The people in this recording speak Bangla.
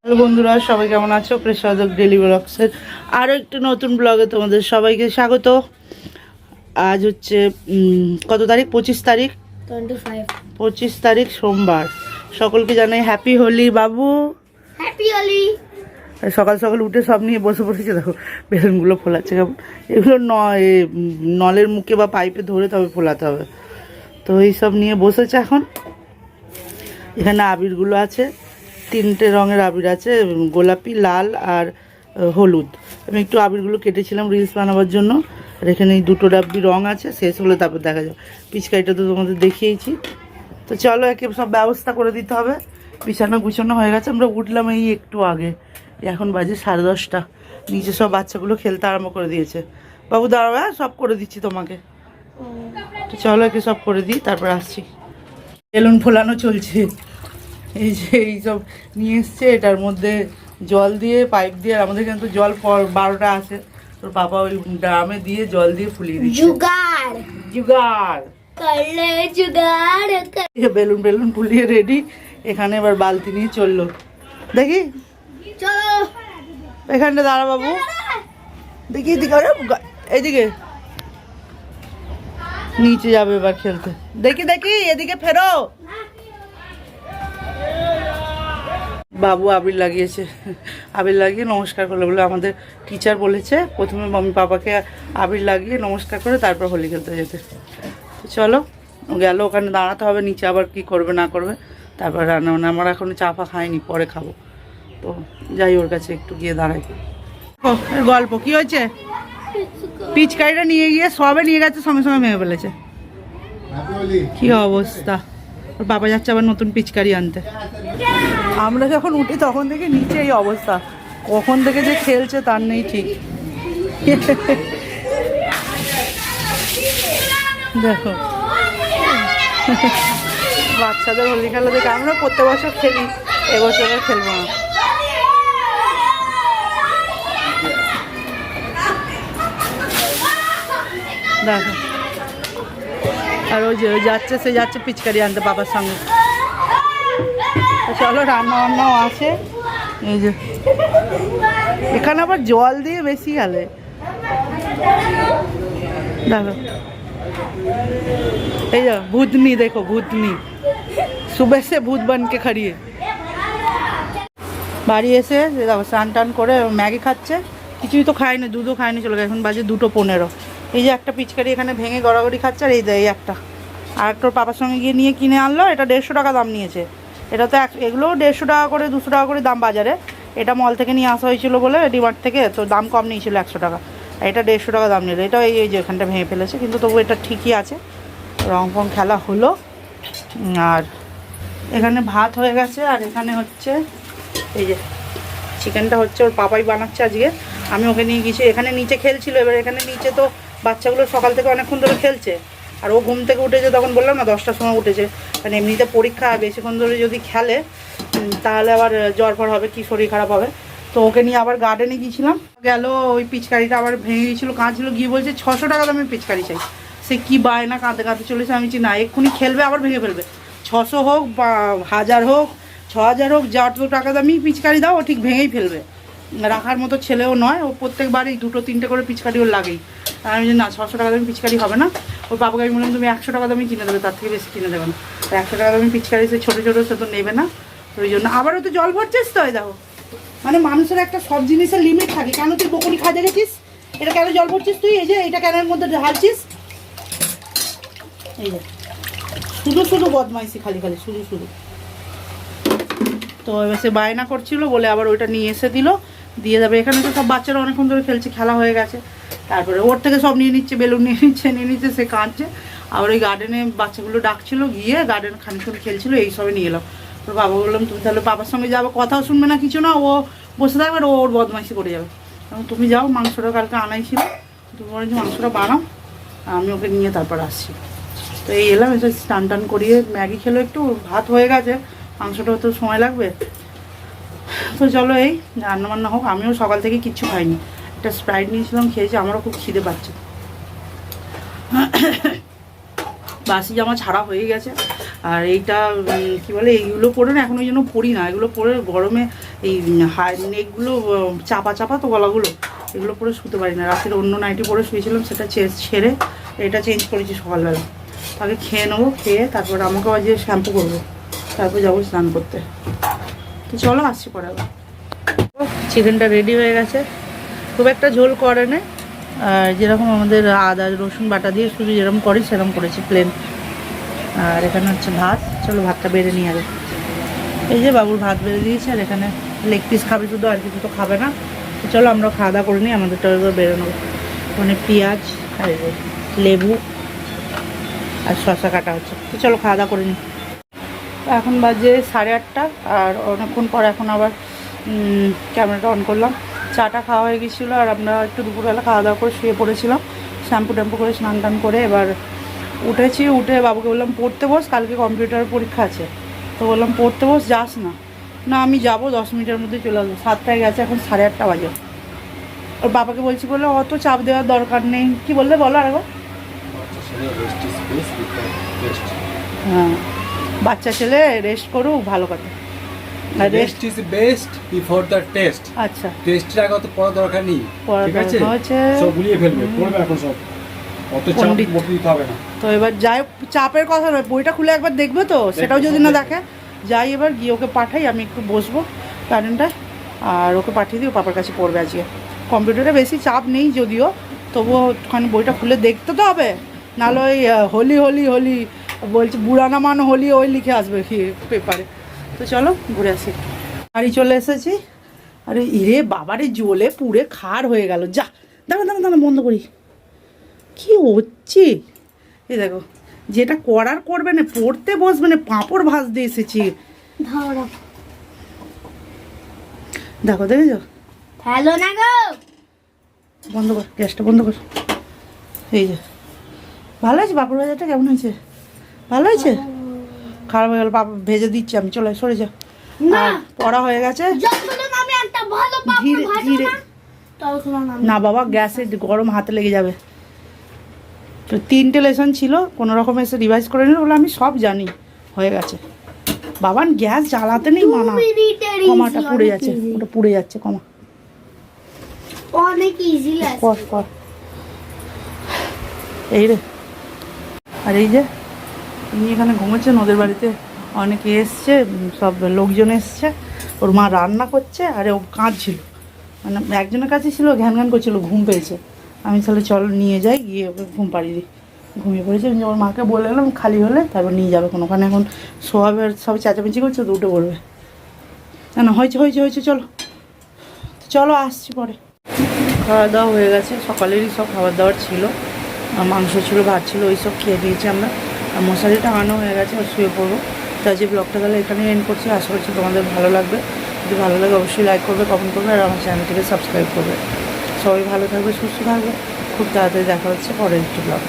হ্যালো বন্ধুরা, সবাই কেমন আছো? প্রেসাদক ডেলি ব্লগসের আরও একটু নতুন ব্লগে তোমাদের সবাইকে স্বাগত। আজ হচ্ছে কত তারিখ? 25 তারিখ। 25 তারিখ সোমবার। সকলকে জানাই হ্যাপি হোলি। বাবু হ্যাপি হোলি। সকাল সকাল উঠে সব নিয়ে বসে পড়েছে, দেখো বেলুনগুলো ফোলাচ্ছে কেমন। এগুলো নলের মুখে বা পাইপে ধরে তবে ফোলাতে হবে। তো এইসব নিয়ে বসেছে এখন। এখানে আবিরগুলো আছে, 3টে রঙের আবির আছে, গোলাপি, লাল আর হলুদ। আমি একটু আবিরগুলো কেটেছিলাম রিলস বানাবার জন্য। আর এখানে এই 2টো ডাব্বি রঙ আছে, শেষ হলে তারপর দেখা যাবে। পিচকারিটা তো তোমাদের দেখিয়েছি। তো চলো, একে সব ব্যবস্থা করে দিতে হবে। বিছানা গুছানো হয়ে গেছে, আমরা উঠলাম এই একটু আগে। এখন বাজে 10:30। নিচে সব বাচ্চাগুলো খেলতে আরম্ভ করে দিয়েছে। বাবু দাঁড়াবে, সব করে দিচ্ছি তোমাকে। তো চলো, একে সব করে দিই, তারপর আসছি। বেলুন ফোলানো চলছে। এই যে এইসব নিয়ে এসছে, এটার মধ্যে জল দিয়ে পাইপ দিয়ে, আর আমাদের এখানে তো জল 12টা আছে। তোর বাবা ওই ড্রামে দিয়ে জল দিয়ে ফুলিয়ে দিচ্ছে। জুগাড় জুগাড় করলে জুগাড়। বেলুন বেলুন ফুলিয়ে রেডি। এখানে এবার বালতি নিয়ে চললো। দেখি, চলো এখানটা দাঁড়া বাবু। দেখি এদিকে, এইদিকে নিচে যাবে এবার খেলতে। দেখি দেখি, এদিকে ফেরো। বাবু আবির লাগিয়েছে, আবির লাগিয়ে নমস্কার করলো। বলে আমাদের টিচার বলেছে প্রথমে মাম্মি পাপাকে আবির লাগিয়ে নমস্কার করে তারপর হোলি খেলতে যেতে। তো চলো, গেল, ওখানে দাঁড়াতে হবে, নিচে আবার কি করবে না করবে। তারপর রান্না বান্না, আমার এখনো চা ফা খাইনি, পরে খাবো। তো যাই ওর কাছে একটু গিয়ে দাঁড়াই। গল্প কি হয়েছে? পিচকারিটা নিয়ে গিয়ে সবে নিয়ে গেছে, সঙ্গে সঙ্গে ভেঙে ফেলেছে। কি অবস্থা। ওর বাবা যাচ্ছে আবার নতুন পিচকারি আনতে। আমরা যখন উঠি তখন থেকে নিচে এই অবস্থা। কখন থেকে যে খেলছে তার নেই ঠিক। দেখো, বাচ্চাদের হোলি খেলা দেখে আমরা প্রত্যেক বছর খেলি, এবছর আর খেলবো না। দেখো, আর ওই যে যাচ্ছে, সে যাচ্ছে পিচকারি আনতে বাবার সঙ্গে। চলো, রান্না বান্নাও আছে। এই যে এখানে আবার জল দিয়ে বেশি গেলে। দেখো, এই যে ভূতনি, দেখো ভূতনি সুবে সে ভূত বানকে খাড়িয়ে। বাড়ি এসে দেখো স্নান টান করে ম্যাগি খাচ্ছে। কিছুই তো খায়নি, দুধও খায়নি, চলে গেছে। এখন বাজে 2:15। এই যে একটা পিচকারি এখানে ভেঙে গড়াগড়ি খাচ্ছে। আর এই দেয় এই একটা, আর একটা ওর পাপার সঙ্গে গিয়ে নিয়ে কিনে আনলো। এটা 150 টাকা দাম নিয়েছে। এটা তো এগুলোও 150 টাকা করে, 200 টাকা করে দাম বাজারে। এটা মল থেকে নিয়ে আসা হয়েছিল বলে, ডিমার্ট থেকে, তো দাম কম নিয়েছিল 100 টাকা। আর এটা 150 টাকা দাম নিল। এটা এই যে এখানটা ভেঙে ফেলেছে, কিন্তু তবু এটা ঠিকই আছে। রং ফং খেলা হলো। আর এখানে ভাত হয়ে গেছে। আর এখানে হচ্ছে এই যে চিকেনটা হচ্ছে, ওর পাপাই বানাচ্ছে আজকে। আমি ওকে নিয়ে গেছি, এখানে নিচে খেলছিল। এবার এখানে নিচে তো বাচ্চাগুলো সকাল থেকে অনেকক্ষণ ধরে খেলছে। আর ও ঘুম থেকে উঠেছে তখন, বললাম না 10টার সময় উঠেছে। কারণ এমনিতে পরীক্ষা, বেশিক্ষণ ধরে যদি খেলে তাহলে আবার জ্বর ফর হবে, কি শরীর খারাপ হবে। তো ওকে নিয়ে আবার গার্ডেনে গিয়েছিলাম। গেল, ওই পিচকারিটা আবার ভেঙে গিয়েছিলো, কাঁচছিল। গিয়ে বলছে 600 টাকা দামের পিচকারি চাই। সে কি বায়না, কাঁদতে কাঁদতে চলেছে। আমি না, এক্ষুনি খেলবে আবার ভেঙে ফেলবে। 600 হোক বা 1000 হোক, 6000 হোক, যত টাকা দামি পিচকারি দাও, ও ঠিক ভেঙেই ফেলবে। রাখার মতো ছেলেও নয়। ও প্রত্যেকবারই 2-3টে করে পিচকারি ওর লাগেই। আর আমি না, 600 টাকা দামি পিচকারি হবে না। ওর বাবাকে আমি বললাম তুমি 100 টাকা দামি কিনে দেবে, তার থেকে বেশি কিনে দেবে না। 100 টাকা দামি পিচকারি সে ছোটো ছোটো, সে তো নেবে না। ওই জন্য আবারও তো জল ভরছিস তো। দেখো, মানে মানুষের একটা সব জিনিসের লিমিট থাকে। কেন তুই বকুনি খাজা গেছিস? এটা কেন জল ভরছিস তুই? এই যে এটা ক্যানের মধ্যে ঢালছিস। এই যে শুধু শুধু বদমাইশি, খালি খালি শুধু শুধু। তো এবার সে বায়না করছিল বলে আবার ওইটা নিয়ে এসে দিল, দিয়ে যাবে। এখানে তো সব বাচ্চারা অনেকক্ষণ ধরে খেলছে, খেলা হয়ে গেছে। তারপরে ওর থেকে সব নিয়ে নিচ্ছে, বেলুন নিয়ে নিচ্ছে, সে কাঁদছে। আবার ওই গার্ডেনে বাচ্চাগুলো ডাকছিল, গিয়ে গার্ডেন খানিক্ষণ খেলছিল, এই সবে নিয়ে এলাম। তো বাবা বললাম তুমি তাহলে বাবার সঙ্গে যাবো, কথাও শুনবে না, কিছু না, ও বসে থাকবে, আর ওর বদমাইশি করে যাবে। তুমি যাও, মাংসটা কালকে আনাই ছিল, তুমি বলে যে মাংসটা বানাও, আমি ওকে নিয়ে তারপর আসছি। তো এই এলাম, এসে স্নান টান করিয়ে ম্যাগি খেলো একটু, ভাত হয়ে গেছে, মাংসটা তো সময় লাগবে। তো চলো, এই রান্নাবান্না হোক। আমিও সকাল থেকে কিচ্ছু খাইনি, একটা স্প্রাইট নিয়েছিলাম, খেয়েছি। আমারও খুব খিদে পাচ্ছে। বাসি জামা ছাড়া হয়ে গেছে। আর এইটা কি বলে, এইগুলো পরে না এখন ওই জন্য পরি না। এগুলো পরে গরমে এই হাই নেকগুলো চাপা চাপা তো গলাগুলো, এগুলো পরে শুতে পারি না। রাতের অন্য নাইটি পরে শুয়েছিলাম, সেটা ছেড়ে এটা চেঞ্জ করেছি সকালবেলা। তাকে খেয়ে নেবো, খেয়ে তারপর আমাকে আজ শ্যাম্পু করবো, তারপর যাবো স্নান করতে। তো চলো আসছি পরে আবার। চিকেনটা রেডি হয়ে গেছে, খুব একটা ঝোল করে না, আর যেরকম আমাদের আদা রসুন বাটা দিয়ে শুধু যেরকম করি সেরকম করেছি, প্লেন। আর এখানে হচ্ছে ভাত, চলো ভাতটা বেড়ে নিয়ে যাবে। এই যে বাবুর ভাত বেড়ে দিয়েছে, আর এখানে লেগ পিস খাবে শুধু, আর কিছু তো খাবে না। তো চলো আমরা খাওয়া দাওয়া করে নিই, আমাদেরটা এবার বেড়ে নেবো। মানে পেঁয়াজ আর লেবু আর শসা কাটা হচ্ছে। তো চলো খাওয়া দাওয়া করে নিই। এখন বাজে 8:30, আর অনেকক্ষণ পর এখন আবার ক্যামেরাটা অন করলাম। চাটা খাওয়া হয়ে গেছিলো, আর আমরা একটু দুপুরবেলা খাওয়া দাওয়া করে শুয়ে পড়েছিলাম, শ্যাম্পু ট্যাম্পু করে স্নান টান করে এবার উঠেছি। উঠে বাবুকে বললাম পড়তে বস, কালকে কম্পিউটারের পরীক্ষা আছে। তো বললাম পড়তে বস, যাস না। না আমি যাবো, 10 মিনিটের মধ্যে চলে আসবো। 7টায় গেছে, এখন 8:30 বাজে। ওর বাবাকে বলছি বলে অত চাপ দেওয়ার দরকার নেই। কি বললে বলো আরেকবার? হ্যাঁ, বাচ্চা ছেলে রেস্ট করুক, ভালো কথা। Rest is best before the test. আচ্ছা, টেস্টের আগে অত পড়া দরকার নেই, ঠিক আছে? হচ্ছে সব গুলিয়ে ফেলবে, পড়বে এখন সব, অত চাপ পণ্ডিত। বসে দিতে হবে না। তো এবার যাই, চাপের কথা নয়, বইটা খুলে একবার দেখবে তো, সেটাও যদি না দেখে, যাই এবার গিয়ে ওকে পাঠাই, আমি একটু বসবো প্যারেন্টটায়, আর ওকে পাঠিয়ে দিই, ও পাপার কাছে পড়বে আজকে। কম্পিউটারে বেশি চাপ নেই যদিও, তবুও একটুখানি বইটা খুলে দেখতে তো হবে, নাহলে ওই হোলি হোলি হোলি বলছে, বুড়ানা মান হোলি ওই লিখে আসবে কি পেপারে। তো চলো ঘুরে আসি। বাড়ি চলে এসেছি, আরে ইরে বাবারে জ্বলে পুড়ে খার হয়ে গেল। যা, দাঁড়া দাঁড়া দাঁড়া, বন্ধ করি। কি হচ্ছে এই দেখো, যেটা করার করবে না, পড়তে বসবে না, পাঁপড় ভাজতে এসেছি। ধরো দেখো দেখেছো, হ্যালো না গো, বন্ধ কর, গ্যাসটা বন্ধ কর। এই যে ভালো হয়েছে, পাঁপড় ভাজাটা কেমন হয়েছে? ভালো হয়েছে? খারাপ হয়ে গেল, পাঁপড় ভেজে দিচ্ছি আমি, চলে সরে যা। না আর পড়া হয়ে গেছে, যতক্ষণ আমি একটা ভালো পাপড় ধীরে ভাজবো ধীরে। না ততক্ষণ আমি না বাবা, গ্যাসে গরম হাতে লেগে যাবে। তো 3টে লেসন ছিল, কোনো রকম এসে রিভাইজ করে নিল, বলে আমি সব জানি, হয়ে গেছে। বাবান গ্যাস জ্বালাতে নেই মানা, কমাটা পুড়ে যাচ্ছে, ওটা পুড়ে যাচ্ছে, কমা অনেক ইজি লাগে। কর কর। এই রে, আর এই যে ইনি এখানে ঘুমোচ্ছেন, ওদের বাড়িতে অনেকে এসছে, সব লোকজন এসছে। ওর মা রান্না করছে, আরে ও কাঁদছিল, মানে একজনের কাছে ছিল, ঘ্যান ঘ্যান করছিল, ঘুম পেয়েছে। আমি তাহলে চলো নিয়ে যাই, গিয়ে ওকে ঘুম পাড়িয়ে দিই। ঘুমিয়ে পড়েছে, ওর মাকে বলে এলাম খালি হলে তারপর নিয়ে যাবে কোনোখানে। এখন সোয়াবে, সব চেঁচামেচি করছে, তো উঠে পড়বে। না না, হয়েছে হয়েছে হয়েছে, চলো চলো আসছি পরে। খাওয়া দাওয়া হয়ে গেছে, সকালেরই সব খাবার দাবার ছিল, মাংস ছিল, ভাত ছিল, ওই সব খেয়ে দিয়েছি আমরা। আর মশারি টাঙানো হয়ে গেছে, আর শুয়ে পড়বো। তো আজকে ব্লগটা তাহলে এখানে এন্ড করছি, আশা করছি তোমাদের ভালো লাগবে। যদি ভালো লাগে অবশ্যই লাইক করবে, কমেন্ট করবে, আর আমার চ্যানেলটিকে সাবস্ক্রাইব করবে। সবাই ভালো থাকবে, সুস্থ থাকবে। খুব তাড়াতাড়ি দেখা হচ্ছে পরের একটি ব্লগ।